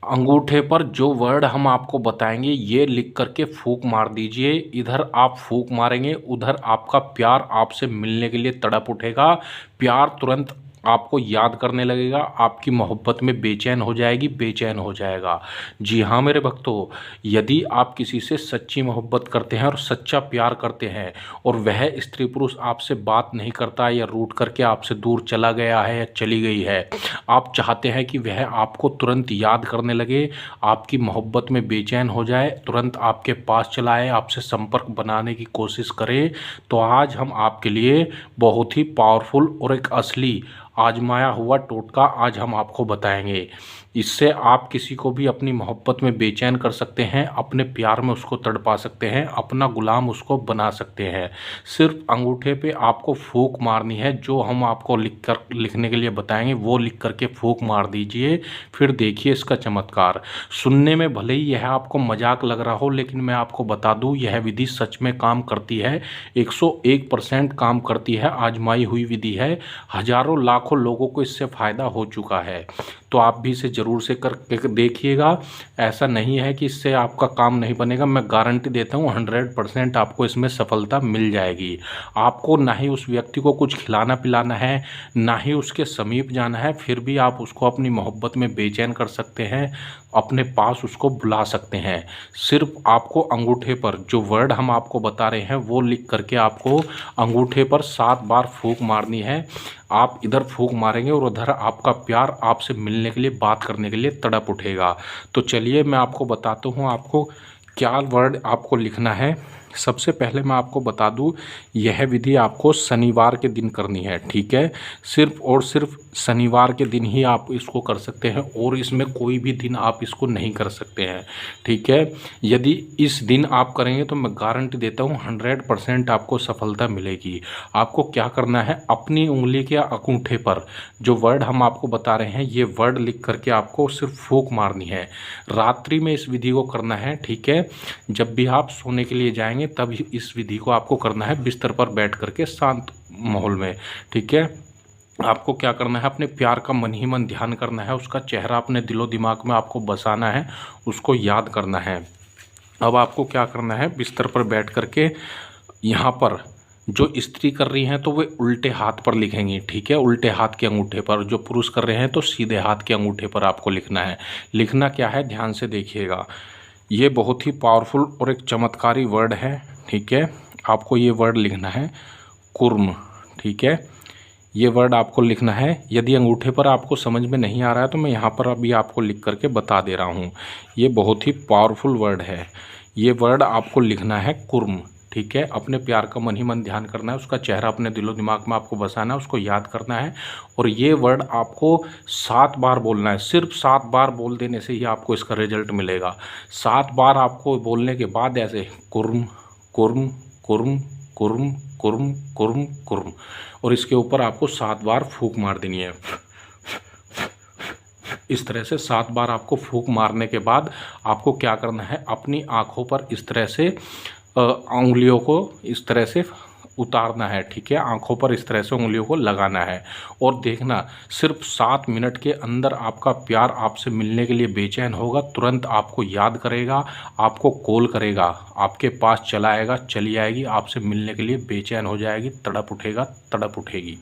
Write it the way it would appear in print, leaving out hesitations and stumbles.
अंगूठे पर जो वर्ड हम आपको बताएंगे ये लिख करके फूंक मार दीजिए। इधर आप फूंक मारेंगे, उधर आपका प्यार आपसे मिलने के लिए तड़प उठेगा। प्यार तुरंत आपको याद करने लगेगा, आपकी मोहब्बत में बेचैन हो जाएगी, बेचैन हो जाएगा। जी हाँ मेरे भक्तों, यदि आप किसी से सच्ची मोहब्बत करते हैं और सच्चा प्यार करते हैं और वह स्त्री पुरुष आपसे बात नहीं करता या रूठ करके आपसे दूर चला गया है या चली गई है, आप चाहते हैं कि वह आपको तुरंत याद करने लगे, आपकी मोहब्बत में बेचैन हो जाए, तुरंत आपके पास चला आए, आपसे संपर्क बनाने की कोशिश करे, तो आज हम आपके लिए बहुत ही पावरफुल और एक असली आजमाया हुआ टोटका आज हम आपको बताएंगे। इससे आप किसी को भी अपनी मोहब्बत में बेचैन कर सकते हैं, अपने प्यार में उसको तड़पा सकते हैं, अपना गुलाम उसको बना सकते हैं। सिर्फ अंगूठे पे आपको फूंक मारनी है। जो हम आपको लिखने के लिए बताएंगे वो लिख करके फूंक मार दीजिए, फिर देखिए इसका चमत्कार। सुनने में भले ही यह आपको मजाक लग रहा हो, लेकिन मैं आपको बता दूं यह विधि सच में काम करती है। 101% काम करती है, आजमाई हुई विधि है। हजारों लाखों लोगों को इससे फ़ायदा हो चुका है। तो आप भी इसे ज़रूर से कर देखिएगा। ऐसा नहीं है कि इससे आपका काम नहीं बनेगा, मैं गारंटी देता हूँ 100% आपको इसमें सफलता मिल जाएगी। आपको ना ही उस व्यक्ति को कुछ खिलाना पिलाना है, ना ही उसके समीप जाना है, फिर भी आप उसको अपनी मोहब्बत में बेचैन कर सकते हैं, अपने पास उसको बुला सकते हैं। सिर्फ आपको अंगूठे पर जो वर्ड हम आपको बता रहे हैं वो लिख करके आपको अंगूठे पर 7 बार फूंक मारनी है। आप इधर फूंक मारेंगे और उधर आपका प्यार आपसे मिलने के लिए, बात करने के लिए तड़प उठेगा। तो चलिए मैं आपको बताता हूँ आपको क्या वर्ड आपको लिखना है। सबसे पहले मैं आपको बता दूं, यह विधि आपको शनिवार के दिन करनी है, ठीक है। सिर्फ और सिर्फ शनिवार के दिन ही आप इसको कर सकते हैं और इसमें कोई भी दिन आप इसको नहीं कर सकते हैं, ठीक है। यदि इस दिन आप करेंगे तो मैं गारंटी देता हूँ 100% आपको सफलता मिलेगी। आपको क्या करना है, अपनी उंगली के अंगूठे पर जो वर्ड हम आपको बता रहे हैं ये वर्ड लिख करके आपको सिर्फ फूंक मारनी है। रात्रि में इस विधि को करना है, ठीक है। जब भी आप सोने के लिए जाएंगे तब इस विधि को आपको करना है, बिस्तर पर बैठ करके शांत माहौल में, ठीक है। आपको क्या करना है, अपने प्यार का मन ही मन ध्यान करना है, उसका चेहरा अपने दिलो दिमाग में आपको बसाना है, उसको याद करना है। अब आपको क्या करना है, बिस्तर पर बैठ करके यहाँ पर जो स्त्री कर रही हैं तो वे उल्टे हाथ पर लिखेंगी, ठीक है, उल्टे हाथ के अंगूठे पर। जो पुरुष कर रहे हैं तो सीधे हाथ के अंगूठे पर आपको लिखना है। लिखना क्या है, ध्यान से देखिएगा। ये बहुत ही पावरफुल और एक चमत्कारी वर्ड है, ठीक है। आपको ये वर्ड लिखना है कुर्म, ठीक है। ये वर्ड आपको लिखना है। यदि अंगूठे पर आपको समझ में नहीं आ रहा है तो मैं यहाँ पर अभी आपको लिख करके बता दे रहा हूँ। ये बहुत ही पावरफुल वर्ड है। ये वर्ड आपको लिखना है कुर्म, ठीक है। अपने प्यार का मन ही मन ध्यान करना है, उसका चेहरा अपने दिलो दिमाग में आपको बसाना है, उसको याद करना है और ये वर्ड आपको 7 बार बोलना है। सिर्फ 7 बार बोल देने से ही आपको इसका रिजल्ट मिलेगा। 7 बार आपको बोलने के बाद ऐसे कुर्म कुर्म कुर्म कुर्म कुर्म कुर्म कुर्म, और इसके ऊपर आपको 7 बार फूंक मार देनी है। इस तरह से 7 बार आपको फूंक मारने के बाद आपको क्या करना है, अपनी आँखों पर इस तरह से उंगलियों को इस तरह से उतारना है, ठीक है। आंखों पर इस तरह से उंगलियों को लगाना है और देखना सिर्फ 7 मिनट के अंदर आपका प्यार आपसे मिलने के लिए बेचैन होगा, तुरंत आपको याद करेगा, आपको कॉल करेगा, आपके पास चला आएगा, चली आएगी, आपसे मिलने के लिए बेचैन हो जाएगी, तड़प उठेगा, तड़प उठेगी।